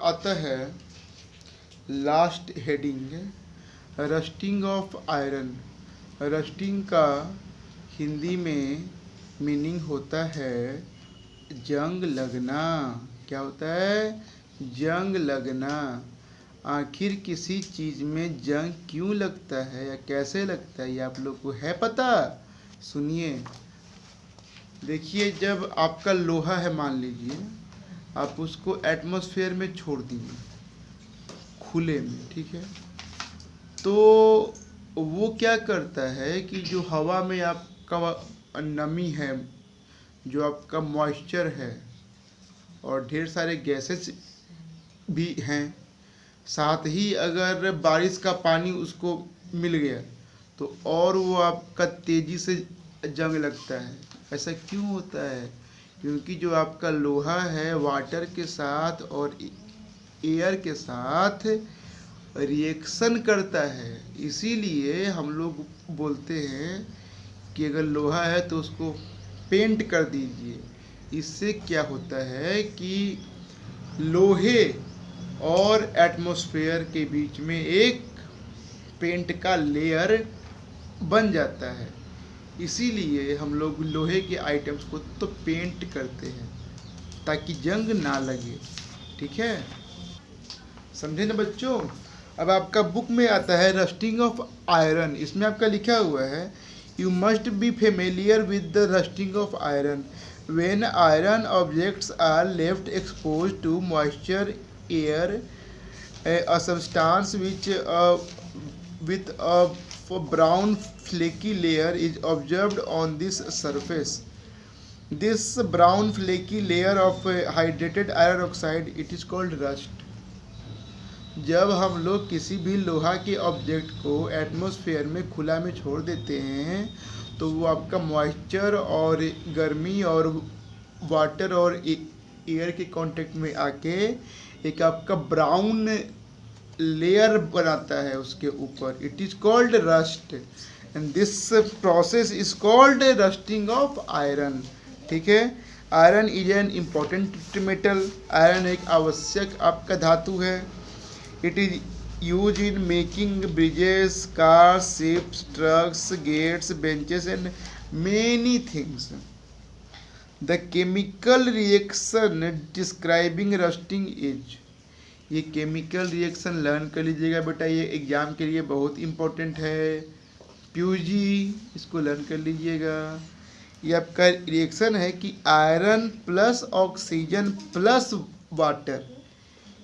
आता है last heading, rusting of iron. Rusting का हिंदी में मीनिंग होता है जंग लगना। क्या होता है? जंग लगना। आखिर किसी चीज़ में जंग क्यों लगता है या कैसे लगता है, ये आप लोग को है पता? सुनिए, देखिए, जब आपका लोहा है, मान लीजिए आप उसको एटमॉस्फेयर में छोड़ दीजिए खुले में, ठीक है, तो वो क्या करता है कि जो हवा में आपका नमी है, जो आपका मॉइस्चर है और ढेर सारे गैसेस भी हैं, साथ ही अगर बारिश का पानी उसको मिल गया तो और वो आपका तेज़ी से जंग लगता है। ऐसा क्यों होता है? क्योंकि जो आपका लोहा है वाटर के साथ और एयर के साथ रिएक्शन करता है। इसीलिए हम लोग बोलते हैं कि अगर लोहा है तो उसको पेंट कर दीजिए। इससे क्या होता है कि लोहे और एटमॉस्फेयर के बीच में एक पेंट का लेयर बन जाता है। इसीलिए हम लोग लोहे के आइटम्स को तो पेंट करते हैं ताकि जंग ना लगे। ठीक है, समझे ना बच्चों? अब आपका बुक में आता है रस्टिंग ऑफ आयरन। इसमें आपका लिखा हुआ है you must be familiar with the rusting of iron when iron objects are left expose to moisture air a substance which with a brown flaky layer is observed on this surface. This brown flaky layer of hydrated iron oxide, it is called rust. जब हम लोग किसी भी लोहा के object को atmosphere में खुला में छोड़ देते हैं तो वो आपका मॉइस्चर और गर्मी और वाटर और एयर के कांटेक्ट में आके एक आपका ब्राउन लेयर बनाता है उसके ऊपर। It is called rust and this process is called rusting of iron. ठीक है, iron is an important metal. Iron एक आवश्यक आपका धातु है। It is use in making bridges, cars, ships, trucks, gates, benches and many things. The chemical reaction describing rusting is, ये chemical reaction learn कर लीजिएगा बेटा, ये एग्जाम के लिए बहुत इम्पोर्टेंट है। प्यूजी इसको लर्न कर लीजिएगा। ये आपका रिएक्शन है कि iron plus oxygen plus water,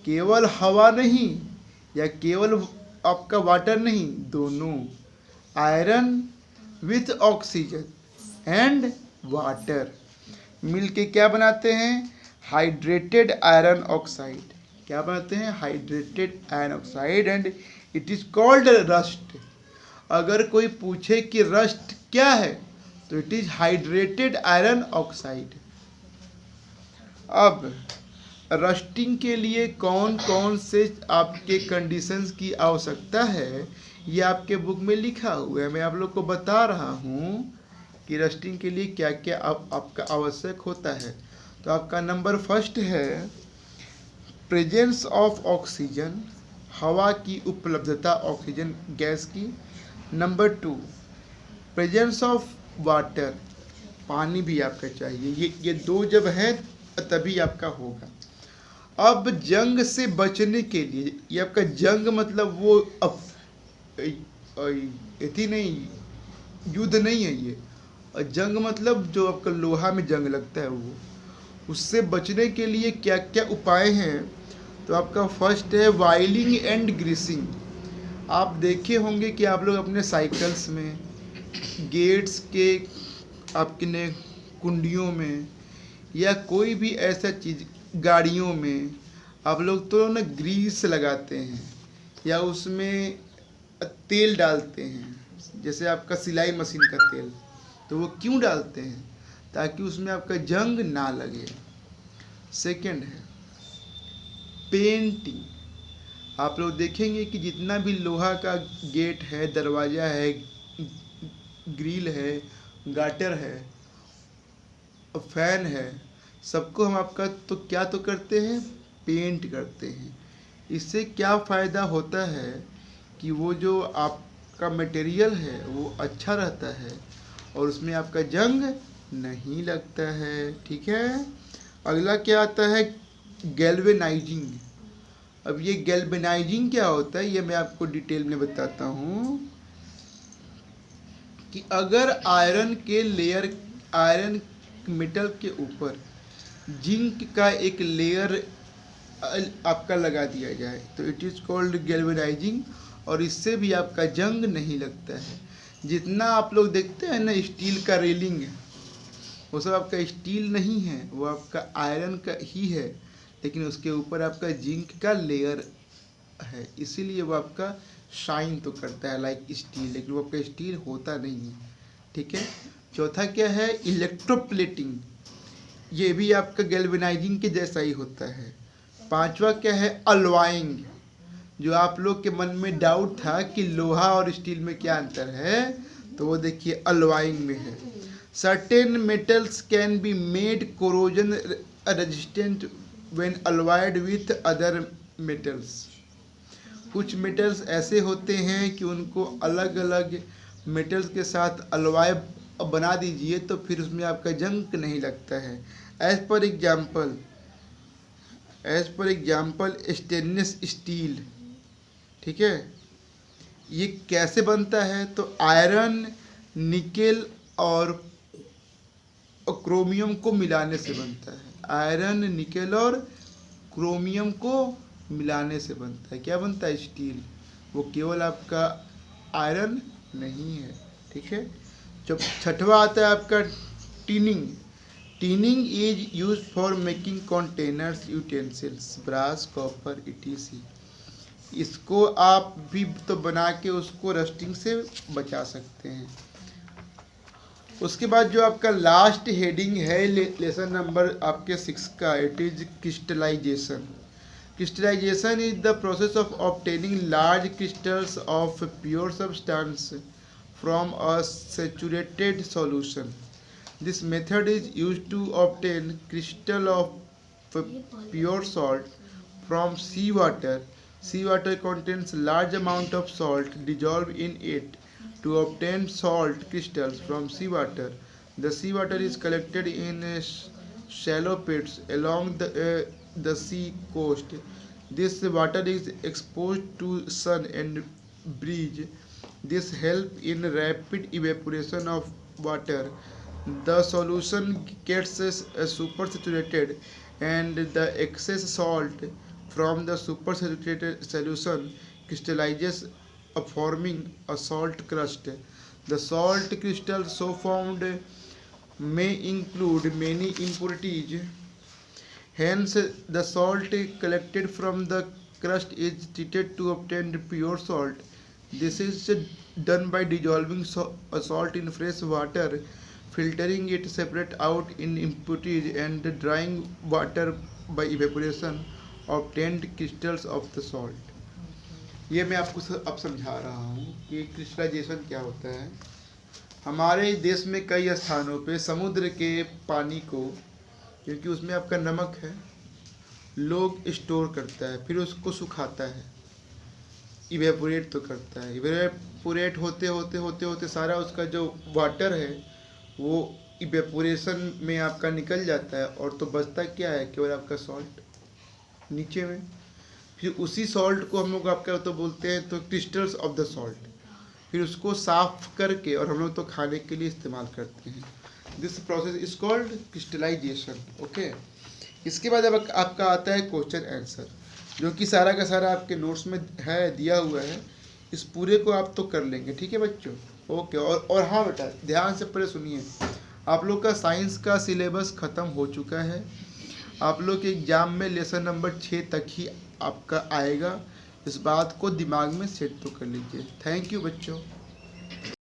केवल हवा नहीं या केवल आपका वाटर नहीं, दोनों iron with oxygen and water मिलके क्या बनाते हैं? Hydrated iron oxide. क्या बनाते हैं? Hydrated iron oxide and it is called rust. अगर कोई पूछे कि रस्ट क्या है तो it is hydrated iron oxide. अब रस्टिंग के लिए कौन कौन से आपके कंडीशंस की आवश्यकता है ये आपके बुक में लिखा हुआ है। मैं आप लोग को बता रहा हूँ कि रस्टिंग के लिए क्या क्या आपका आवश्यक होता है। तो आपका नंबर फर्स्ट है प्रेजेंस ऑफ ऑक्सीजन, हवा की उपलब्धता ऑक्सीजन गैस की। Number two presence of water, पानी भी आपका चाहिए। ये दो जब है तभी आपका होगा। अब जंग से बचने के लिए, ये आपका जंग मतलब वो इतनी नहीं, युद्ध नहीं है ये। जंग मतलब जो आपका लोहा में जंग लगता है वो, उससे बचने के लिए क्या क्या उपाय हैं? तो आपका फर्स्ट है वाइलिंग एंड ग्रीसिंग। आप देखे होंगे कि आप लोग अपने साइकिल्स में, गेट्स के आपके कुंडियों में या कोई भी ऐसा चीज़, गाड़ियों में आप लोग तो ना ग्रीस लगाते हैं या उसमें तेल डालते हैं, जैसे आपका सिलाई मशीन का तेल। तो वो क्यों डालते हैं? ताकि उसमें आपका जंग ना लगे। सेकंड है पेंटिंग। आप लोग देखेंगे कि जितना भी लोहा का गेट है, दरवाज़ा है, ग्रिल है, गाटर है, फैन है, सबको हम आपका तो क्या तो करते हैं? पेंट करते हैं। इससे क्या फ़ायदा होता है कि वो जो आपका मटेरियल है वो अच्छा रहता है और उसमें आपका जंग नहीं लगता है। ठीक है। अगला क्या आता है, गैल्वेनाइजिंग। अब ये गैल्वेनाइजिंग क्या होता है ये मैं आपको डिटेल में बताता हूँ कि अगर आयरन मेटल के ऊपर जिंक का एक लेयर आपका लगा दिया जाए तो इट इज़ कॉल्ड गैल्वेनाइजिंग, और इससे भी आपका जंग नहीं लगता है। जितना आप लोग देखते हैं ना स्टील का रेलिंग, वो सब आपका स्टील नहीं है, वो आपका आयरन का ही है, लेकिन उसके ऊपर आपका जिंक का लेयर है, इसीलिए वो आपका शाइन तो करता है लाइक स्टील, लेकिन वो आपका स्टील होता नहीं है। ठीक है। चौथा क्या है, इलेक्ट्रोप्लेटिंग। ये भी आपका गैल्वेनाइजिंग के जैसा ही होता है। पांचवा क्या है, अलॉइंग। जो आप लोग के मन में डाउट था कि लोहा और स्टील में क्या अंतर है, तो वो देखिए अलॉइंग में है। Certain metals can be made corrosion resistant when alloyed with other metals. कुछ मेटल्स ऐसे होते हैं कि उनको अलग अलग मेटल्स के साथ अलॉय बना दीजिए तो फिर उसमें आपका जंग नहीं लगता है। As per example stainless steel. ठीक है। ये कैसे बनता है, तो आयरन, निकेल और क्रोमियम को मिलाने से बनता है। आयरन, निकेल और क्रोमियम को मिलाने से बनता है। क्या बनता है, स्टील। वो केवल आपका आयरन नहीं है। ठीक है। जब छठवा आता है आपका tinning. Tinning is use for making containers, utensils, brass, copper, etc। इसको आप भी तो बना के उसको रस्टिंग से बचा सकते हैं। उसके बाद जो आपका लास्ट हेडिंग है लेसन नंबर आपके 6 का, it is crystallization. Crystallization is the process of obtaining large crystals of pure substance from a saturated solution. This method is used to obtain crystal of pure salt from seawater. Seawater contains large amount of salt dissolved in it. To obtain salt crystals from seawater, the seawater is collected in shallow pits along the sea coast. This water is exposed to sun and breeze. This helps in rapid evaporation of water. The solution gets supersaturated and the excess salt from the supersaturated solution crystallizes, forming a salt crust. The salt crystals so formed may include many impurities. Hence, the salt collected from the crust is treated to obtain pure salt. This is done by dissolving salt in fresh water, filtering it separate out in impurities, and drying water by evaporation obtained crystals of the salt. ये मैं आपको अब समझा रहा हूँ कि crystallisation क्या होता है। हमारे देश में कई स्थानों पे समुद्र के पानी को, क्योंकि उसमें आपका नमक है, लोग स्टोर करता है, फिर उसको सुखाता है, इवेपोरेट तो करता है। इवेपोरेट होते होते होते होते सारा उसका जो वाटर है वो इवेपोरेशन में आपका निकल जाता है, और तो बचता क्या है, केवल आपका सॉल्ट नीचे में। फिर उसी सॉल्ट को हम लोग आपका तो बोलते हैं तो क्रिस्टल्स ऑफ द सॉल्ट, फिर उसको साफ करके और हम लोग तो खाने के लिए इस्तेमाल करते हैं। This process is called crystallization. Okay. इसके बाद अब आपका आता है क्वेश्चन आंसर, जो कि सारा का सारा आपके नोट्स में है, दिया हुआ है। इस पूरे को आप तो कर लेंगे। ठीक है बच्चों। ओके। और हाँ बेटा, ध्यान से पहले सुनिए, आप लोग का साइंस का सिलेबस ख़त्म हो चुका है। आप लोग के एग्ज़ाम में लेसन नंबर 6 तक ही आपका आएगा। इस बात को दिमाग में सेट तो कर लीजिए। थैंक यू बच्चों।